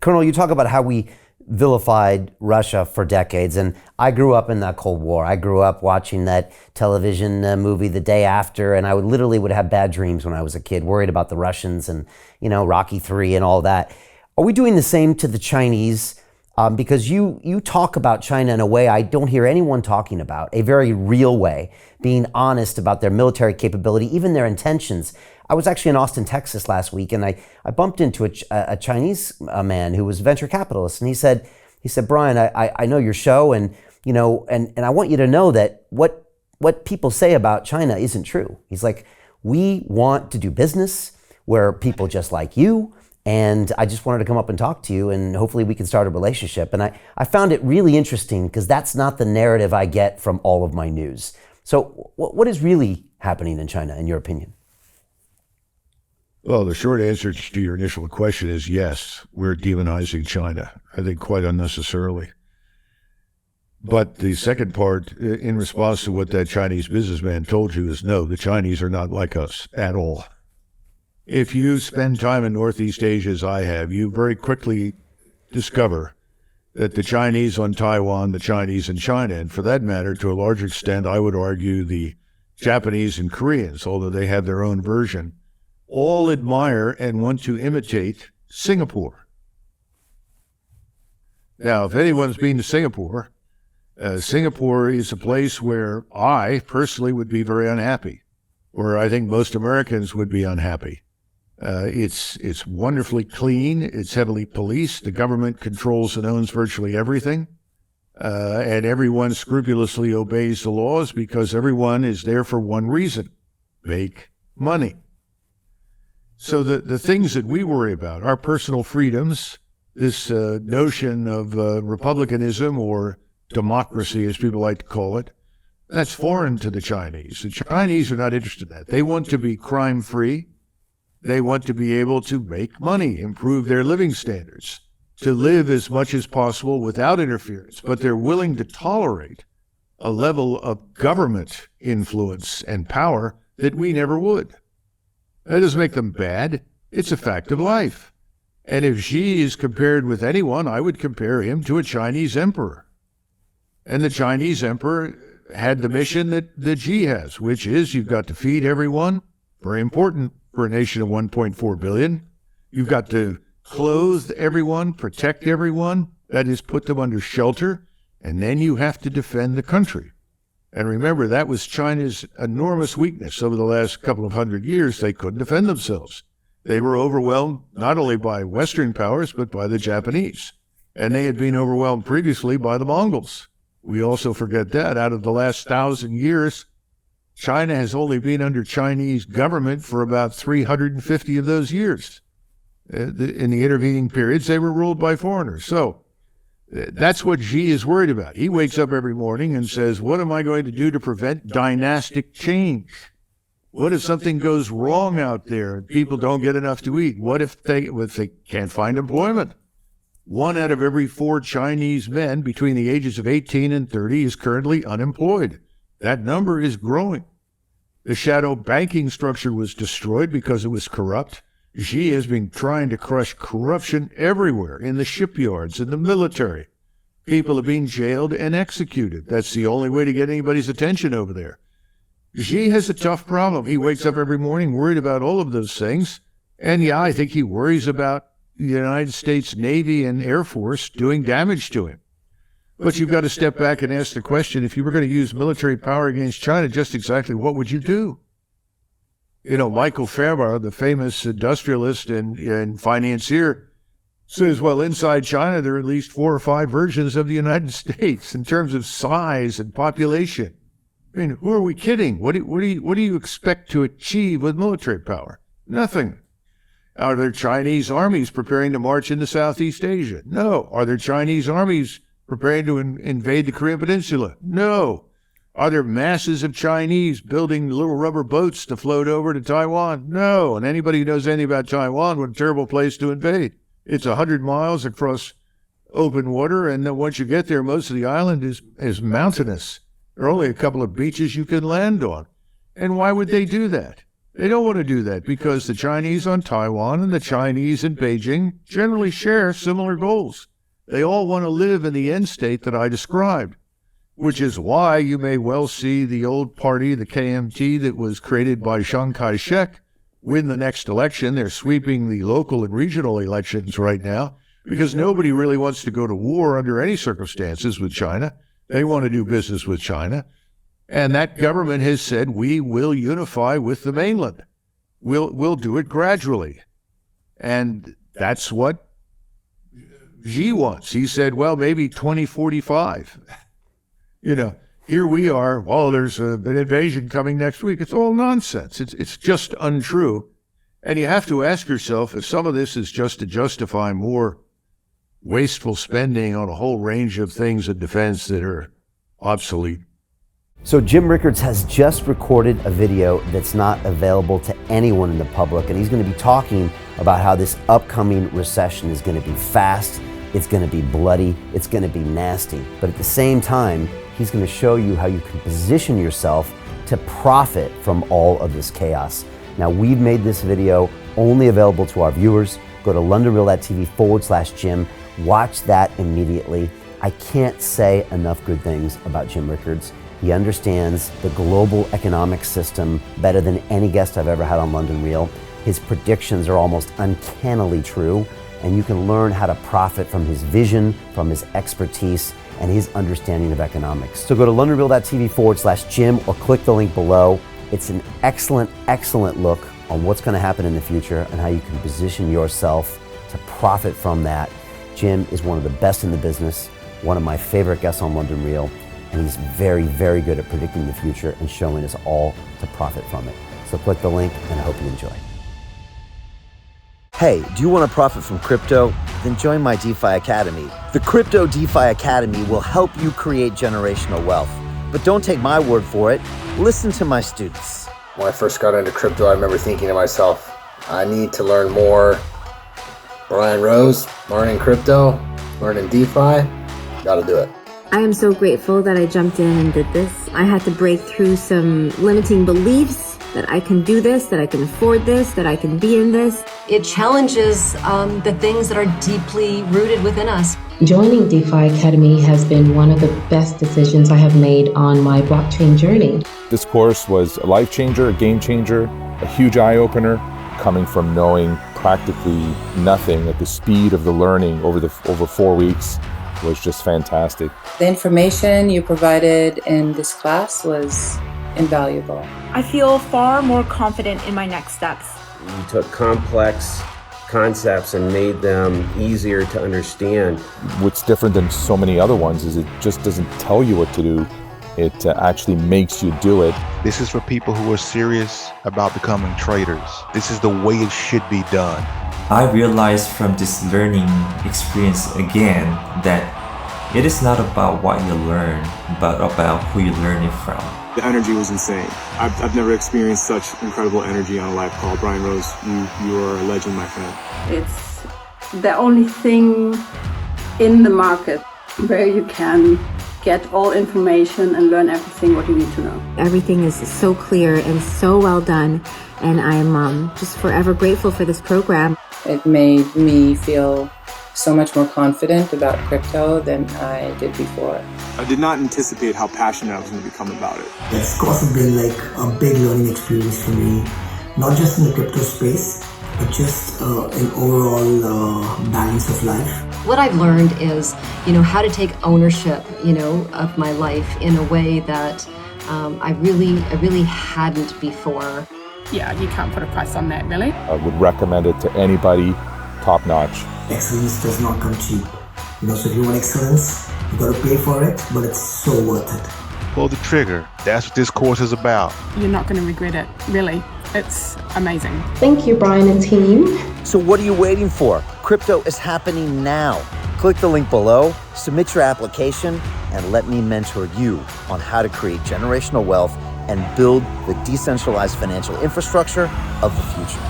Colonel, you talk about how we vilified Russia for decades, and I grew up in that Cold War. I grew up watching that television movie The Day After, and I would have bad dreams when I was a kid, worried about the Russians and, Rocky III and all that. Are we doing the same to the Chinese? Because you talk about China in a way I don't hear anyone talking about, a very real way, being honest about their military capability, even their intentions. I was actually in Austin, Texas last week, and I bumped into a Chinese man who was a venture capitalist, and he said, Brian, I know your show, and I want you to know that what people say about China isn't true. He's like, we want to do business where people just like you. And I just wanted to come up and talk to you, and hopefully we can start a relationship. And I found it really interesting because that's not the narrative I get from all of my news. So what is really happening in China, in your opinion? Well, the short answer to your initial question is yes, we're demonizing China, I think quite unnecessarily. But the second part, in response to what that Chinese businessman told you, is no, the Chinese are not like us at all. If you spend time in Northeast Asia, as I have, you very quickly discover that the Chinese on Taiwan, the Chinese in China, and for that matter, to a large extent, I would argue the Japanese and Koreans, although they have their own version, all admire and want to imitate Singapore. Now, if anyone's been to Singapore, Singapore is a place where I personally would be very unhappy, where I think most Americans would be unhappy. It's wonderfully clean. It's heavily policed. The government controls and owns virtually everything. And everyone scrupulously obeys the laws because everyone is there for one reason: make money. So the things that we worry about, our personal freedoms, this notion of republicanism or democracy, as people like to call it, that's foreign to the Chinese. The Chinese are not interested in that. They want to be crime-free. They want to be able to make money, improve their living standards, to live as much as possible without interference, but they're willing to tolerate a level of government influence and power that we never would. That doesn't make them bad. It's a fact of life. And if Xi is compared with anyone, I would compare him to a Chinese emperor. And the Chinese emperor had the mission that Xi has, which is you've got to feed everyone, very important for a nation of 1.4 billion. You've got to clothe everyone, protect everyone, that is, put them under shelter, and then you have to defend the country. And remember, that was China's enormous weakness over the last couple of hundred years. They couldn't defend themselves. They were overwhelmed not only by Western powers, but by the Japanese. And they had been overwhelmed previously by the Mongols. We also forget that out of the last 1,000 years, China has only been under Chinese government for about 350 of those years. In the intervening periods, they were ruled by foreigners. So that's what Xi is worried about. He wakes up every morning and says, what am I going to do to prevent dynastic change? What if something goes wrong out there and people don't get enough to eat? What if they can't find employment? 1 out of every 4 Chinese men between the ages of 18 and 30 is currently unemployed. That number is growing. The shadow banking structure was destroyed because it was corrupt. Xi has been trying to crush corruption everywhere, in the shipyards, in the military. People are being jailed and executed. That's the only way to get anybody's attention over there. Xi has a tough problem. He wakes up every morning worried about all of those things. And yeah, I think he worries about the United States Navy and Air Force doing damage to him. But you've got to step back and ask the question, if you were going to use military power against China, just exactly what would you do? Michael Ferber, the famous industrialist and financier, says, well, inside China, there are at least 4 or 5 versions of the United States in terms of size and population. I mean, who are we kidding? What do you expect to achieve with military power? Nothing. Are there Chinese armies preparing to march into Southeast Asia? No. Are there Chinese armies preparing to invade the Korean Peninsula? No. Are there masses of Chinese building little rubber boats to float over to Taiwan? No. And anybody who knows anything about Taiwan, what a terrible place to invade. It's 100 miles across open water, and then once you get there, most of the island is mountainous. There are only a couple of beaches you can land on. And why would they do that? They don't want to do that because the Chinese on Taiwan and the Chinese in Beijing generally share similar goals. They all want to live in the end state that I described, which is why you may well see the old party, the KMT, that was created by Chiang Kai-shek, win the next election. They're sweeping the local and regional elections right now because nobody really wants to go to war under any circumstances with China. They want to do business with China. And that government has said, we will unify with the mainland. We'll do it gradually. And that's what Xi wants. He said, well, maybe 2045. Here we are, well, there's an invasion coming next week. It's all nonsense. It's just untrue. And you have to ask yourself if some of this is just to justify more wasteful spending on a whole range of things in defense that are obsolete. So Jim Rickards has just recorded a video that's not available to anyone in the public, and he's going to be talking about how this upcoming recession is going to be fast, it's going to be bloody, it's going to be nasty. But at the same time, he's going to show you how you can position yourself to profit from all of this chaos. Now, we've made this video only available to our viewers. Go to londonreal.tv/Jim. Watch that immediately. I can't say enough good things about Jim Rickards. He understands the global economic system better than any guest I've ever had on London Real. His predictions are almost uncannily true, and you can learn how to profit from his vision, from his expertise, and his understanding of economics. So go to londonreal.tv/Jim or click the link below. It's an excellent, excellent look on what's going to happen in the future and how you can position yourself to profit from that. Jim is one of the best in the business, one of my favorite guests on London Real, and he's very, very good at predicting the future and showing us all to profit from it. So click the link, and I hope you enjoy. Hey, do you want to profit from crypto? Then join my DeFi Academy. The Crypto DeFi Academy will help you create generational wealth. But don't take my word for it. Listen to my students. When I first got into crypto, I remember thinking to myself, I need to learn more. Brian Rose, learning crypto, learning DeFi, gotta do it. I am so grateful that I jumped in and did this. I had to break through some limiting beliefs that I can do this, that I can afford this, that I can be in this. It challenges the things that are deeply rooted within us. Joining DeFi Academy has been one of the best decisions I have made on my blockchain journey. This course was a life changer, a game changer, a huge eye-opener, coming from knowing practically nothing at the speed of the learning over 4 weeks was just fantastic. The information you provided in this class was invaluable. I feel far more confident in my next steps. You took complex concepts and made them easier to understand. What's different than so many other ones is it just doesn't tell you what to do. It actually makes you do it. This is for people who are serious about becoming traders. This is the way it should be done. I realized from this learning experience again that it is not about what you learn, but about who you learn it from. The energy was insane. I've never experienced such incredible energy on a live call. Brian Rose, you are a legend, my friend. It's the only thing in the market where you can get all information and learn everything what you need to know. Everything is so clear and so well done, and I'm just forever grateful for this program. It made me feel so much more confident about crypto than I did before. I did not anticipate how passionate I was going to become about it. It's also been like a big learning experience for me, not just in the crypto space, but just in overall balance of life. What I've learned is, how to take ownership, of my life in a way that I really hadn't before. Yeah, you can't put a price on that, really. I would recommend it to anybody, top notch. Excellence does not come cheap. So if you want excellence, you got to pay for it, but it's so worth it. Pull the trigger. That's what this course is about. You're not going to regret it, really. It's amazing. Thank you, Brian and team. So what are you waiting for? Crypto is happening now. Click the link below, submit your application, and let me mentor you on how to create generational wealth and build the decentralized financial infrastructure of the future.